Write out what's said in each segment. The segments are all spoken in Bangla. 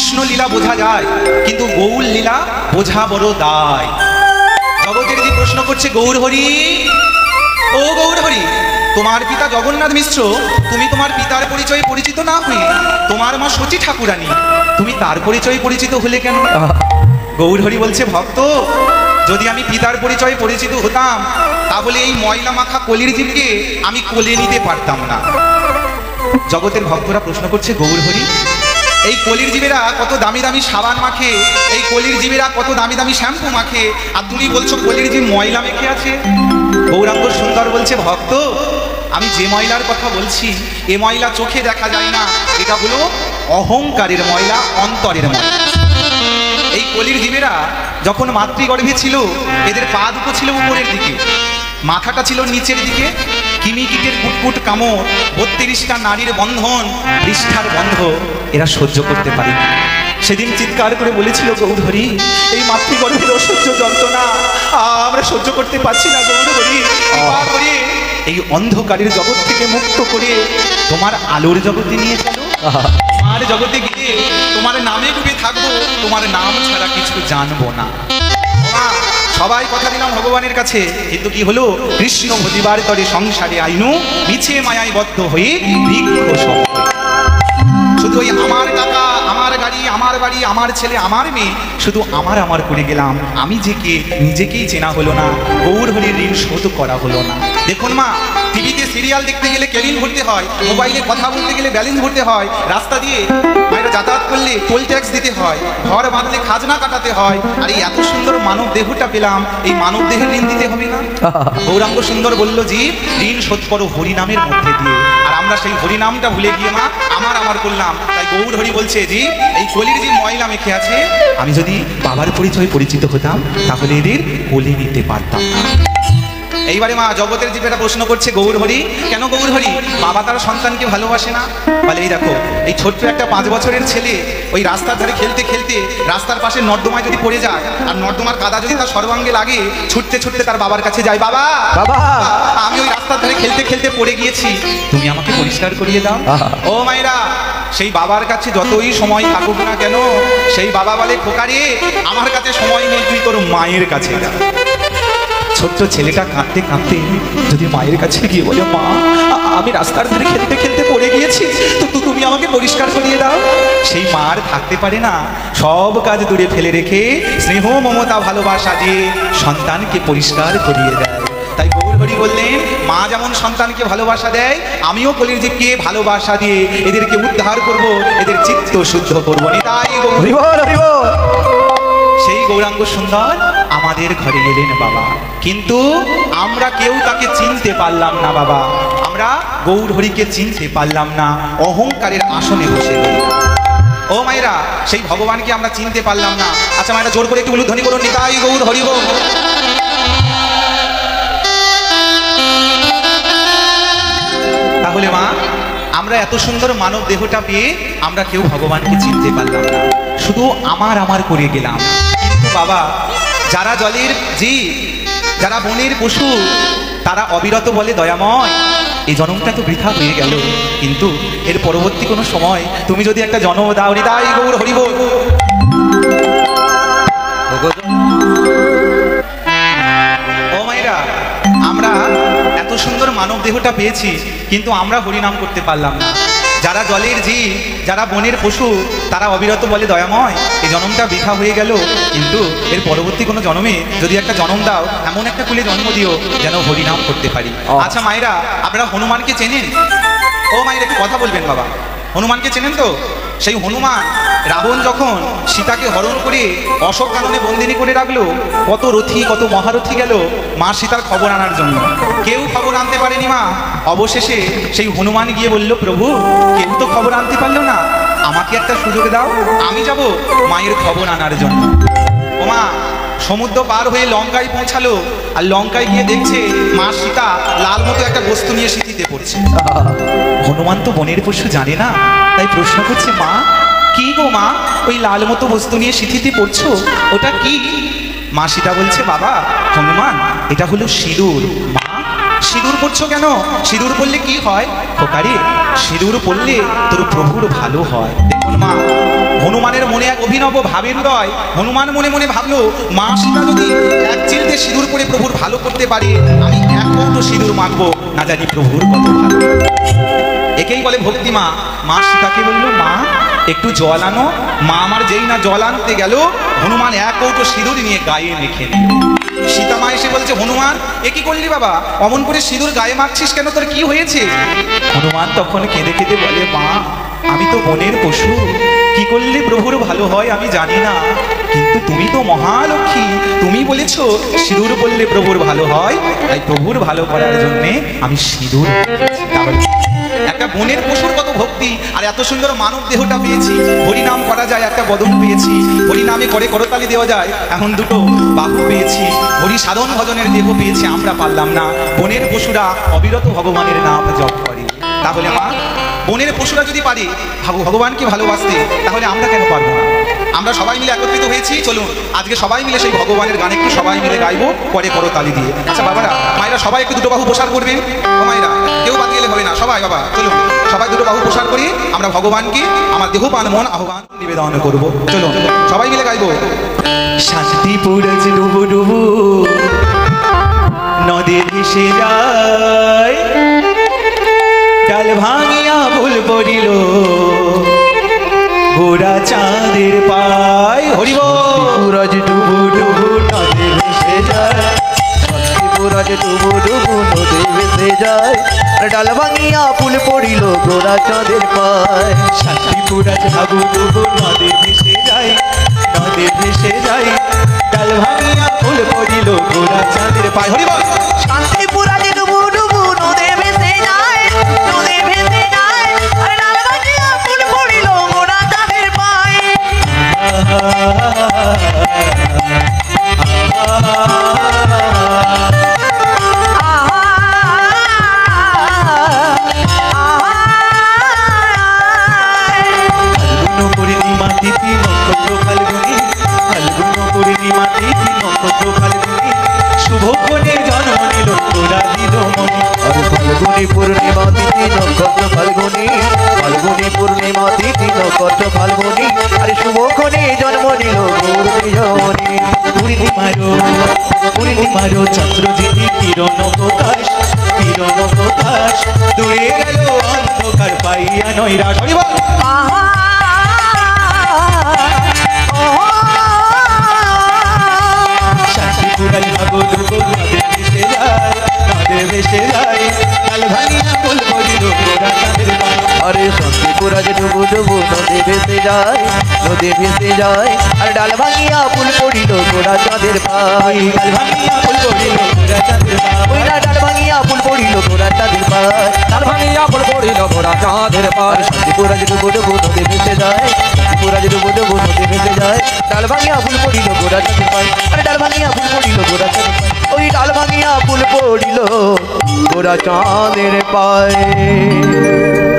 কৃষ্ণ লীলা বোঝা যায়, কিন্তু গৌর লীলা বোঝা বড় দায়। জগতের যে প্রশ্ন করছে, গৌর হরি, ও গৌর হরি, তোমার পিতা জগন্নাথ মিশ্র, তুমি তোমার পিতার পরিচয়ে পরিচিত না হয়ে তোমার মা সতী ঠাকুরানী, তুমি তার পরিচয়ে পরিচিত হলে কেন? গৌর হরি বলছে, ভক্ত, যদি আমি পিতার পরিচয়ে পরিচিত হতাম তাহলে এই ময়লা মাখা কলির জীবকে আমি কোলে নিতে পারতাম না। জগতের ভক্তরা প্রশ্ন করছে, গৌর হরি, এই কলির জীবেরা কত দামি দামি সাবান মাখে, এই কলির জীবেরা কত দামি দামি শ্যাম্পু মাখে, আর তুমি বলছো কলির জীব ময়লা মেখে আছে? গৌরাঙ্গ সুন্দর বলছে, ভক্ত, আমি যে ময়লার কথা বলছি এ ময়লা চোখে দেখা যায় না, এটা হলো অহংকারের ময়লা, অন্তরের ময়লা। এই কলির জীবেরা যখন মাতৃগর্ভে ছিল, এদের পা দুটো ছিল উপরের দিকে, মাথাটা ছিল নিচের দিকে, কিমিকিটের কুটকুট কামড়, 32টা নারীর বন্ধন, পৃষ্ঠার বন্ধ এরা সহ্য করতে পারে। সেদিন চিৎকার করে বলেছিল, গৌর হরি, এই মাতৃগর্ভের অসহ্য যন্ত্রণা আমরা সহ্য করতে পারছি না, গৌর হরি, কৃপা করে এই অন্ধকারের জগৎ থেকে মুক্ত করে তোমার আলোর জগতে নিয়ে চলো। তোমার জগতে গিয়ে তোমার নামে ডুবে থাকবো, তোমার নাম ছাড়া কিছু জানবো না। সবাই কথা দিলাম ভগবানের কাছে, কিন্তু কি হলো? কৃষ্ণ ভজিবার তরে সংসারে আইনু, মিছে মায়ায় বদ্ধ হয়ে শুধু ওই আমার টাকা, আমার গাড়ি, আমার বাড়ি, আমার ছেলে, আমার মেয়ে, শুধু আমার আমার করে গেলাম। আমি যে কে নিজেকেই চেনা হলো না, গৌর হরির ঋণ শোধ করা হলো না। দেখুন মা, টিভিতে সিরিয়াল দেখতে গেলে কেবিল ভরতে হয়, মোবাইলে কথা বলতে গেলে ব্যালেন্স ভরতে হয়, রাস্তা দিয়ে মায়েরা যাতায়াত করলে টোল ট্যাক্স দিতে হয়, ঘর বাঁধলে খাজনা কাটাতে হয়, আর এই এত সুন্দর মানব দেহটা পেলাম, এই মানব দেহের ঋণ দিতে হবে না? গৌরাঙ্গ সুন্দর বলল, জীব, ঋণ শোধ করো হরিনামের মধ্যে দিয়ে। আর আমরা সেই হরিনামটা ভুলে গিয়ে মা আমার আমার করলাম। তাই গৌর হরি বলছে, যে এই কলির যে ময়লা মেখে আছে, আমি যদি বাবার পরিচয় পরিচিত হতাম তাহলে এদের কোলে নিতে পারতাম না। এইবারে মা জগতের জীবেরা প্রশ্ন করছে, গৌর হরি, কেন গৌর হরি, বাবা তার সন্তানকে ভালোবাসে না? বলে, এই দেখো, এই ছোট্ট একটা 5 বছরের ছেলে ওই রাস্তার ধারে খেলতে খেলতে রাস্তার পাশে নর্দমায় যদি পড়ে যায়, আর নর্দমার কাদা যদি তার সর্বাঙ্গে লাগে, ছুটতে ছুটতে তার বাবার কাছে যায়, বাবা, বাবা, আমি ওই রাস্তার ধারে খেলতে খেলতে পড়ে গিয়েছি, তুমি আমাকে পরিষ্কার করিয়ে দাও। ও মায়েরা, সেই বাবার কাছে যতই সময় থাকুক না কেন, সেই বাবা বলে, খোকারে, আমার কাছে সময় নেই, তুই তোর মায়ের কাছে যা। ছোট্ট ছেলেটা কাঁদতে কাঁদতে যদি মায়ের কাছে গিয়ে বলে, মা, আমি রাস্তার ধারে খেলতে খেলতে পড়ে গিয়েছি, তো তুমি আমাকে পরিষ্কার করিয়ে দাও, সেই মার থাকতে পারে না, সব কাজ দূরে ফেলে রেখে স্নেহ মমতা ভালোবাসা দিয়ে সন্তানকে পরিষ্কার করিয়ে দেয়। তাই গৌর হরি বললেন, মা যেমন সন্তানকে ভালোবাসা দেয়, আমিও কলির জীবকে ভালোবাসা দিয়ে এদেরকে উদ্ধার করব, এদের চিত্ত শুদ্ধ করবো। তাই সেই গৌরাঙ্গ সুন্দর আমাদের ঘরে এলেন বাবা, কিন্তু আমরা কেউ তাকে চিনতে পারলাম না বাবা, আমরা গৌর হরিকে চিনতে পারলাম না, অহংকারের আসনে বসে গেলাম। ও মায়েরা, সেই ভগবানকে আমরা চিনতে পারলাম না। আচ্ছা মায়েরা, জোর করে একটু উলুধ্বনি করুন, নিতাই গৌর হরি বল। তাহলে মা, আমরা এত সুন্দর মানব দেহটা পেয়ে আমরা কেউ ভগবানকে চিনতে পারলাম না, শুধু আমার আমার করে গেলাম। কিন্তু বাবা, যারা জলের জীব, যারা বনের পশু, তারা অবিরত বলে, দয়াময়, এই জন্মটা তো বৃথা হয়ে গেল, কিন্তু এর পরবর্তী কোনো সময় তুমি যদি একটা জন্ম দাও, নিতাই গৌর হরি বল। ও মায়েরা, আমরা এত সুন্দর মানব দেহটা পেয়েছি, কিন্তু আমরা হরিনাম করতে পারলাম না। যারা জলের জীব, যারা বনের পশু, তারা অবিরত বলে, দয়াময়, এই জন্মটা বৃথা হয়ে গেল, কিন্তু এর পরবর্তী কোনো জন্মে যদি একটা জন্ম দাও, এমন একটা কুলে জন্ম দিও যেন হরিনাম করতে পারি। আচ্ছা মায়েরা, আপনারা হনুমানকে চেনেন? ও মায়ের একটু কথা বলবেন বাবা, হনুমানকে চেনেন তো? সেই হনুমান, রাবণ যখন সীতাকে হরণ করে অশোক কাননে বন্দিনী করে রাখলো, কত রথী, কত মহারথী গেল মা সীতার খবর আনার জন্য, কেউ খবর আনতে পারেনি মা। অবশেষে সেই হনুমান গিয়ে বলল, প্রভু, কেউ তো খবর আনতে পারলো না, আমাকে একটা সুযোগ দাও, আমি যাব মায়ের খবর আনার জন্য। ও মা, সমুদ্র পার হয়ে লঙ্কায় পৌঁছালো, আর লঙ্কায় গিয়ে দেখছে মা সীতা লাল মতো একটা বস্তু নিয়ে সিঁথিতে পড়ছে। হনুমান তো বনের পশু জানে না, তাই প্রশ্ন করছে, মা, কি গো মা, ওই লাল মতো বস্তু নিয়ে সিঁথিতে পড়ছো, ওটা কি? মা সীতা বলছে, বাবা হনুমান, এটা হলো সিঁদুর। মা, সিঁদুর পড়ছো কেন? সিঁদুর পড়লে কি হয়? খোকারে, সিঁদুর পড়লে তোর প্রভুর ভালো হয়। দেখুন মা, হনুমানের মনে মনে এক অভিনব ভাবের উদয়। হনুমান মনে মনে ভাবলো, মা সীতা যদি এক চিলতে সিঁদুর করে প্রভুর ভালো করতে পারে, আমি এক কৌটো সিঁদুর মাখবো, না জানি প্রভুর কত ভালো। একেই বলে ভক্তি। মা সীতাকে বললো, মা একটু জল আনো। মা আমার যেই না জল আনতে গেল, হনুমান এক কৌটো সিঁদুর নিয়ে গায়ে মেখে নিল। সীতা মা এসে বলছে, হনুমান এ কি করলি বাবা, অমন করে সিঁদুর গায়ে মাখছিস কেন, তোর কি হয়েছে? হনুমান তখন কেঁদে কেঁদে বলে, মা আমি তো বনের পশু, কি করলে প্রভুর ভালো হয় আমি জানি না, কিন্তু তুমি তো মহালক্ষ্মী, তুমি বলেছো সিঁদুর বললে প্রভুর ভালো হয়, তাই প্রভুর ভালো করার জন্যে আমি সিঁদুর। একটা বনের পশুর কত ভক্তি, আর এত সুন্দর মানব দেহটা পেয়েছি, হরিনাম করা যায়, একটা বদন পেয়েছি, হরিনামে করে করতালি দেওয়া যায়, এখন দুটো বাহু পেয়েছি, হরি সাধন ভজনের দেহ পেয়েছি, আমরা পারলাম না। বনের পশুরা অবিরত ভগবানের নাম জপ করে। তাহলে মা, বনের পশুরা যদি পারে ভগবানকে ভালোবাসতে, তাহলে আমরা কেন পারবো না? আমরা সবাই মিলে একত্রিত হয়েছি, চলুন আজকে সবাই মিলে সেই ভগবানের গান একটু সবাই মিলে গাইবো, করে করতালি দিয়ে। আচ্ছা বাবারা, মায়েরা সবাই একটু দুটো বাহু প্রসার করবেন। ও মায়েরা, কেউ বাদ গেলে হবে না, সবাই বাবা চলুন সবাই দুটো বাহু প্রসার করি, আমরা ভগবানকে আমার দেহ প্রাণ মন আহ্বান নিবেদন করবো। চলুন সবাই মিলে গাইবো। শান্তিপুর ডুবু ডুবু নদী ভেসে যায়, ডাল ভাঙিয়া ভুল পড়িল গোরা চাঁদের পায়। হরিবল। ডুবু ডুবু নদী ভেসে যায়, শান্তিপুর ডুবু ডুবু নদী ভেসে যায়, ডাল ভাঙিয়া ফুল পড়িল গোরা চাঁদের পায়। শান্তিপুর হাবু ডুবু নদী ভেসে যায়, নদী ভেসে যায়, ডাল ভাঙিয়া ফুল পড়িল গোরা চাঁদের পায়। হরিবল। শান্তিপুর ডুবু ডুবু নদী ভেসে যায়, নদী ভেসে যায়, আর ডাল ভাঙিয়া ফুল পড়িল গোরা চাঁদের পায়। পূর্ণিমা তিথি নক্ষত্র ফাল্গুনি, ফাল্গুন পূর্ণিমা তিথি নক্ষত্র ফাল্গুনি, শুভক্ষণে জন্ম নিল তোরা দিল মনি। ফাল্গুনি পূর্ণিমা তিথি নক্ষত্র ফাল্গুনি, ফাল্গুনি পূর্ণিমা তিথি নক্ষত্র ফাল্গুনি, আরে শুভক্ষণে জন্ম নিল গৌরমণি। পূর্ণিমারো চন্দ্র যেদি কিরণ প্রকাশ, কিরণ প্রকাশ, দূরে গেল অন্ধকার পাইয়া নৈরাশ। হরিবল। শান্তিপুর হাবু ডুবু নদী ভেসে যায়, নদী ভেসে যায়, ডাল ভাঙিয়া ফুল পড়িল গোরা চাঁদের পায়। আরে শান্তিপুর ডুবু ডুবু নদী ভেসে যায়, নদী ভেসে যায়, আর ডাল ভাঙিয়া ফুল পড়িল গোরা চাঁদের পায়। ডাল ভাঙিয়া ফুল পড়িল গোরা চাঁদের পায়। ওই না ডাল ভাঙিয়া ফুল পড়িল গোরা চাঁদের পায়, ডাল ভাঙিয়া ফুল পড়িল গোরা চাঁদের পায়। শান্তিপুর ডুবু ডুবু নদী ভেসে যায়, শান্তিপুর ডুবু ডুবু নদী ভেসে যায়, ডাল ভাঙিয়া ফুল পড়িল গোরা চাঁদের পায়, আরে ডাল ভাঙিয়া ফুল পড়িল গোরা চাঁদের পায়। ওই ডাল ভাঙিয়া ফুল পড়িল গোরা চাঁদের পায়।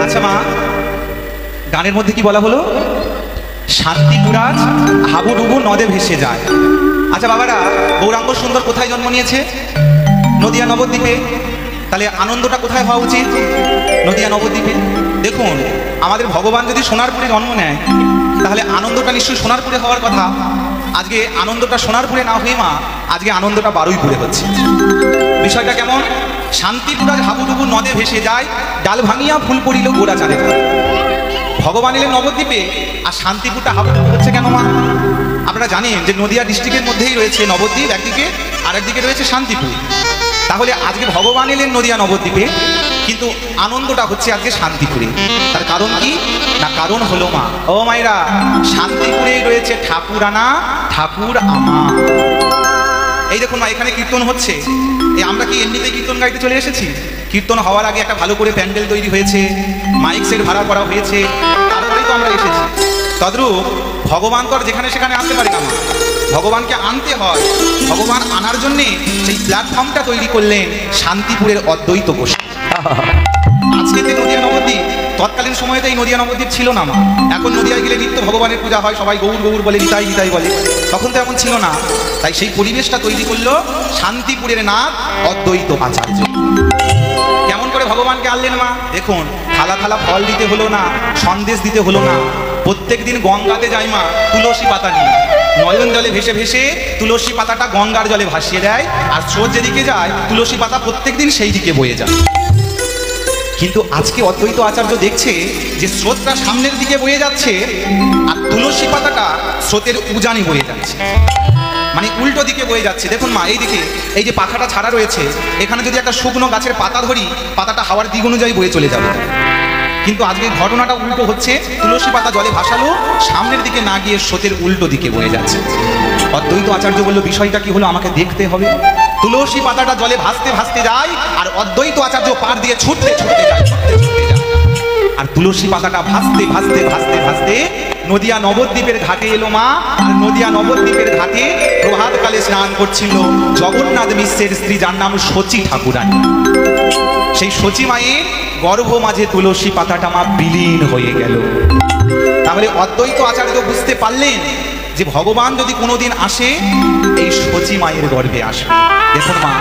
আচ্ছা মা, গানের মধ্যে কি বলা হলো? শান্তিপুরাজ হাবুডুবু নদে ভেসে যায়। আচ্ছা বাবারা, গৌরাঙ্গ সুন্দর কোথায় জন্ম নিয়েছে? নদিয়া নবদ্বীপে। তাহলে আনন্দটা কোথায় হওয়া উচিত? নদিয়া নবদ্বীপে। দেখুন, আমাদের ভগবান যদি সোনারপুরে জন্ম নেয়, তাহলে আনন্দটা নিশ্চয়ই সোনারপুরে হওয়ার কথা। আজকে আনন্দটা সোনারপুরে না হয়ে মা, আজকে আনন্দটা বারুইপুরে হচ্ছে। বিষয়টা কেমন? শান্তিপুরাজ হাবুডুবু নদে ভেসে যায়, ডাল ভাঙিয়া ফুল পড়িল গোরা চাঁদের পায়। ভগবান এলেন নবদ্বীপে, আর শান্তিপুরটা হাবুডুবু হচ্ছে কেন মা? আপনারা জানেন যে নদিয়া ডিস্ট্রিক্টের মধ্যেই রয়েছে নবদ্বীপ একদিকে, আর একদিকে রয়েছে শান্তিপুর। তাহলে আজকে ভগবান এলেন নদিয়া নবদ্বীপে, কিন্তু আনন্দটা হচ্ছে আজকে শান্তিপুরে। তার কারণ কি না? কারণ হলো মা, ও মায়েরা, শান্তিপুরে রয়েছে ঠাকুরানা, ঠাকুর আমা। এই দেখুন মা, এখানে কীর্তন হচ্ছে। এই আমরা কি এমনিতে কীর্তন গাইতে চলে এসেছি? কীর্তন হওয়ার আগে একটা ভালো করে প্যান্ডেল তৈরি হয়েছে, মাইক সেট ভাড়া করা হয়েছে, তারপরেই তো আমরা এসেছি। তদ্রূপ ভগবান তো আর যেখানে সেখানে আসতে পারে না মা, ভগবানকে আনতে হয়। ভগবান আনার জন্যে সেই প্ল্যাটফর্মটা তৈরি করলেন শান্তিপুরের অদ্বৈত গোষ্ঠী। আজকে যে নদিয়া নবদ্বীপ, তৎকালীন সময়তে এই নদিয়া নবদ্বীপ ছিল না মা। এখন নদিয়ায় গেলে নিত্য ভগবানের পূজা হয়, সবাই গৌর গৌর বলে, নিতাই নিতাই বলে। তখন তো এমন ছিল না, তাই সেই পরিবেশটা তৈরি করলো শান্তিপুরের নাথ অদ্বৈত আচার্য। কেমন করে ভগবানকে আনলেন মা? দেখুন, থালা থালা ফল দিতে হলো না, সন্দেশ দিতে হলো না, প্রত্যেক দিন গঙ্গাতে যায় মা তুলসী পাতা নিয়ে, নয়ন জলে ভেসে ভেসে তুলসী পাতাটা গঙ্গার জলে ভাসিয়ে দেয়, আর স্রোত যেদিকে যায় তুলসী পাতা প্রত্যেক দিন সেই দিকে বয়ে যায়। কিন্তু আজকে অদ্বৈত আচার্য দেখছে যে স্রোতটা সামনের দিকে বয়ে যাচ্ছে আর তুলসী পাতাটা স্রোতের উজানি বয়ে যাচ্ছে, মানে উল্টো দিকে বয়ে যাচ্ছে। দেখুন মা, এই দিকে এই যে পাখাটা ছাড়া রয়েছে, এখানে যদি একটা শুকনো গাছের পাতা ধরি, পাতাটা হাওয়ার দিক অনুযায়ী বয়ে চলে যাবে। কিন্তু আজকে ঘটনাটা উল্টো হচ্ছে, তুলসী পাতা জলে ভাসালো, সামনের দিকে না গিয়ে স্রোতের উল্টো দিকে বয়ে যাচ্ছে। অদ্বৈত আচার্য বলল, বিষয়টা কি হলো আমাকে দেখতে হবে। তুলসী পাতাটা জলে ভাসতে ভাসতে যায় আর অদ্বৈত আচার্য পার দিয়ে ছুটতে ছুটতে যায়, ছুটতে ছুটতে যায়। আর তুলসী পাতাটা ভাসতে ভাসতে ভাসতে ভাসতে নদিয়া নবদ্বীপের ঘাটে এলো মা। আর নদিয়া নবদ্বীপের ঘাটে প্রভাতকালে স্নান করছিল জগন্নাথ মিশ্রের স্ত্রী, যার নাম শচী ঠাকুরানী। সেই শচী মায়ের গর্ভ মাঝে তুলসী পাতাটা মা বিলীন হয়ে গেল। তাহলে অদ্বৈত আচার্য বুঝতে পারলেন যে ভগবান যদি কোনোদিন আসে, এই শচী মায়ের গর্ভে আসবে। দেখুন মা,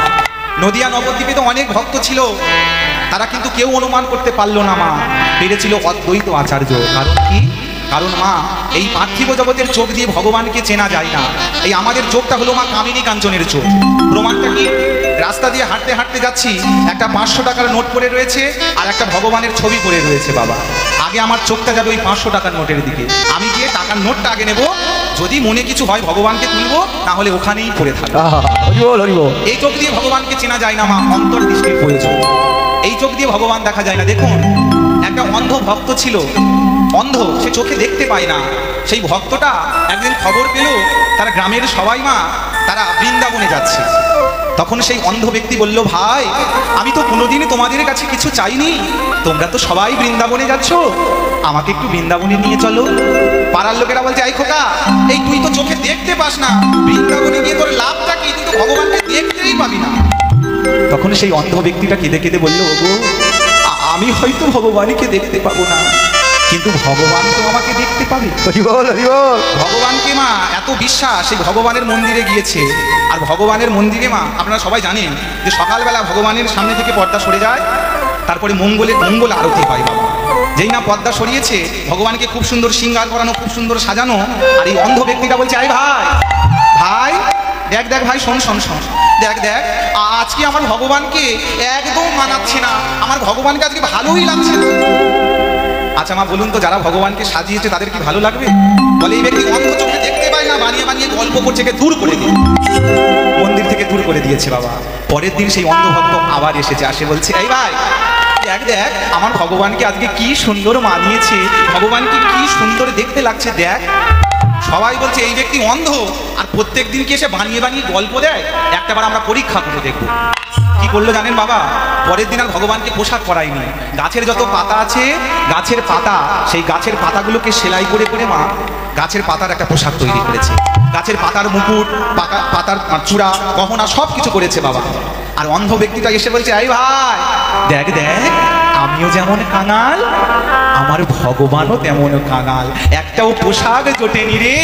নদিয়া নবদ্বীপে তো অনেক ভক্ত ছিল, তারা কিন্তু কেউ অনুমান করতে পারলো না মা, পেরেছিল অদ্বৈত আচার্য। কারণ কি? কারণ মা, এই পার্থিব জগতের চোখ দিয়ে ভগবানকে চেনা যায় না। এই আমাদের চোখটা হলো মা কামিনী কাঞ্চনের চোখ। প্রমাণটা কি? রাস্তা দিয়ে হাঁটতে হাঁটতে যাচ্ছি, একটা 500 টাকার নোট পড়ে রয়েছে আর একটা ভগবানের ছবি পড়ে রয়েছে। বাবা, আগে আমার চোখটা যাবে ওই 500 টাকার নোটের দিকে, আমি গিয়ে টাকার নোটটা আগে নেব, যদি মনে কিছু হয় ভগবানকে তুলবো, না হলে ওখানেই পড়ে থাকবো। এই চোখ দিয়ে ভগবানকে চেনা যায় না মা, অন্তর্দৃষ্টির প্রয়োজন। এই চোখ দিয়ে ভগবান দেখা যায় না। দেখুন, একটা অন্ধ ভক্ত ছিল, অন্ধ, সে চোখে দেখতে পায় না। সেই ভক্তটা একদিন খবর পেল তার গ্রামের সবাই মা তারা বৃন্দাবনে যাচ্ছে। তখন সেই অন্ধ ব্যক্তি বলল, ভাই, আমি তো কোনোদিনই তোমাদের কাছে কিছু চাইনি, তোমরা তো সবাই বৃন্দাবনে যাচ্ছ, আমাকে একটু বৃন্দাবনে নিয়ে চলো। পাড়ার লোকেরা বলছে, এই খোকা, এই তুই তো চোখে দেখতে পাস না, বৃন্দাবনে গিয়ে তোর লাভটা কি? তুই তো ভগবানকে দেখতেই পাবি না। তখন সেই অন্ধ ব্যক্তিটা কেঁদে কেঁদে বলল, ওগো, আমি হয়তো ভগবানকে দেখতে পাবো না, কিন্তু ভগবান তো আমাকে দেখতে পাবে। ভগবানকে মা এত বিশ্বাস, সেই ভগবানের মন্দিরে গিয়েছে। আর ভগবানের মন্দিরে মা, আপনারা সবাই জানেন যে সকালবেলা ভগবানের সামনে থেকে পর্দা সরে যায়, তারপরে মঙ্গল আরতি হয়। বাবা, যেই না পর্দা সরিয়েছে, ভগবানকে খুব সুন্দর শৃঙ্গার করানো, খুব সুন্দর সাজানো। আর এই অন্ধ ব্যক্তিটা বলছে, আই ভাই, ভাই, দেখ দেখ ভাই, শোন শোন শোন, দেখ দেখ, আজকে আমার ভগবানকে একদম মানাচ্ছে না, আমার ভগবানকে আজকে ভালোই লাগছে না। আচ্ছা মা, বলুন তো, যারা ভগবানকে সাজিয়েছে তাদের কি ভালো লাগবে? বলে, এই ব্যক্তি অন্ধ চোখে দেখতে পায় না, বানিয়ে বানিয়ে গল্প করছে, দূর করে দিয়ে মন্দির থেকে দূর করে দিয়েছে। বাবা, পরের দিন সেই অন্ধ ভক্ত আবার এসেছে, আসে বলছে, এই ভাই, দেখ দেখ, আমার ভগবানকে আজকে কি সুন্দর মানিয়েছে, ভগবানকে কি সুন্দর দেখতে লাগছে, দেখ। সবাই বলছে, এই ব্যক্তি অন্ধ আর প্রত্যেক দিন কি এসে বানিয়ে বানিয়ে গল্প দেয়, একটাবার আমরা পরীক্ষা করে দেখব। কি করলো জানেন বাবা? পরের দিন আর ভগবানকে পোশাক পরায়নি। গাছের যত পাতা আছে, গাছের পাতা, সেই গাছের পাতাগুলোকে সেলাই করে করে মা গাছের পাতার একটা পোশাক তৈরি করেছে। গাছের পাতার মুকুট, পাতার চূড়া, গহনা সব কিছু করেছে বাবা। আর অন্ধ ব্যক্তিটা এসে বলছে, এই ভাই, দেখ দেখ, আমিও যেমন কাঙাল, আমার ভগবানও তেমন কাঙাল, একটাও পোশাক জোটেনি রে।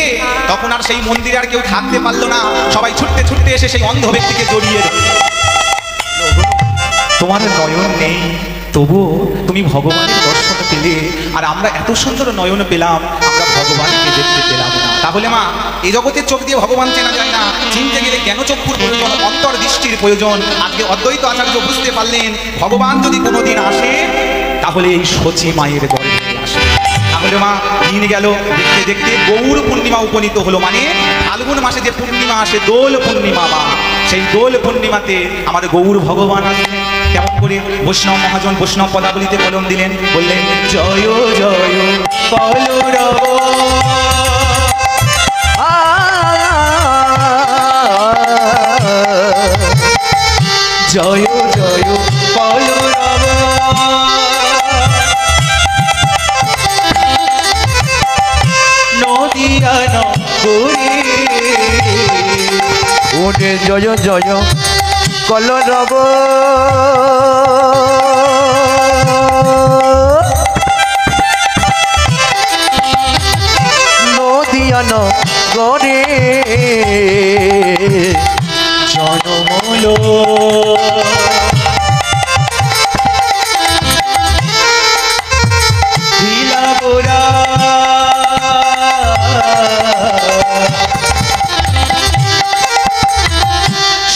তখন আর সেই মন্দিরে আর কেউ থাকতে পারলো না, সবাই ছুটতে ছুটতে এসে সেই অন্ধ ব্যক্তিকে জড়িয়ে ধরে। তোমার নয়ন নেই, তবু তুমি ভগবানের দর্শন পেলে, আর আমরা এত সুন্দর নয়ন পেলাম, আমরা ভগবানকে দেখতে পেলাম না। তাহলে মা, এই জগতের চোখ দিয়ে ভগবান চেনা যায় না, চিনতে গেলে জ্ঞান চক্ষুর প্রয়োজন, অন্তর্দৃষ্টির প্রয়োজন। আজকে অদ্বৈত আচার্য বুঝতে পারলেন, ভগবান যদি কোনোদিন আসে, তাহলে এই শচী মায়ের গর্ভে আসে। তাহলে মা, দিন গেল, দেখতে দেখতে গৌর পূর্ণিমা উপনীত হলো। মানে ফাল্গুন মাসে যে পূর্ণিমা আসে, দোল পূর্ণিমা, বা সেই দোল পূর্ণিমাতে আমাদের গৌর ভগবান আসেন। কেমন করে? বৈষ্ণব মহাজন বৈষ্ণব পদাবলিতে কলম দিলেন, বললেন, জয় জয় কলরব, জয় জয় কলরব, নদিয়া নগরে ওরে জয় জয় কলরব, নদিয়া নগরে জনমল, লীলা গোরা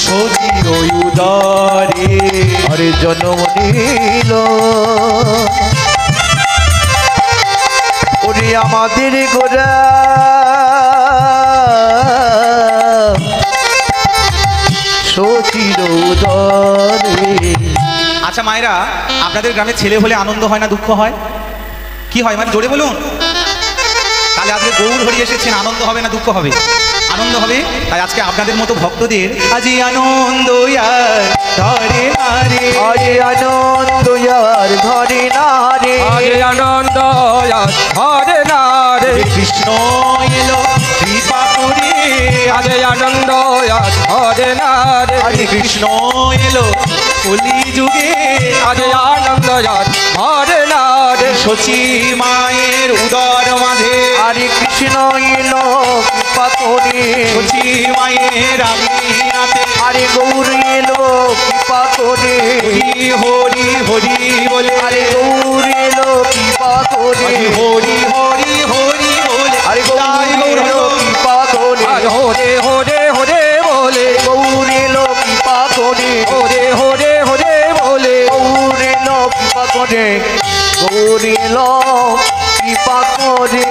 সচির উদরে আরে জন্ম নিল ওরে আমাদের গোরা সচির উদরে। আচ্ছা মায়েরা, আপনাদের গ্রামে ছেলে হলে আনন্দ হয় না দুঃখ হয়? কি হয় মানে জোরে বলুন। তাহলে আজকে গৌর হরি এসেছেন, আনন্দ হবে না দুঃখ হবে? আনন্দ হবে। তাই আজকে আপনাদের মতো ভক্তদের আজি আনন্দ ধরে নারে, আরে আনন্দ আর ধরে না রে, আরে আনন্দ হরে না রে, কৃষ্ণ এলো কৃপা করে, আরে আনন্দ হরে না রে, আরে কৃষ্ণ এলো কলি যুগে, আরে আনন্দ হরে না রে, সচি মায়ের উদর মাঝে, আরে কৃষ্ণ এলো কৃপা করে, সচি মায়ের আমিনাতে, আরে গৌর এলো কৃপা করে, হরি হরি হরি বলে, আরে গৌর এলো কৃপা করে, হরি হরি হরি বলে, আরে গৌর এলো কৃপা করে, আর হরে হরে হরে বলে, গৌর এলো কৃপা করে, হরে হরে হরে বলে, গৌর এলো কৃপা করে, গৌর এলো কৃপা করে।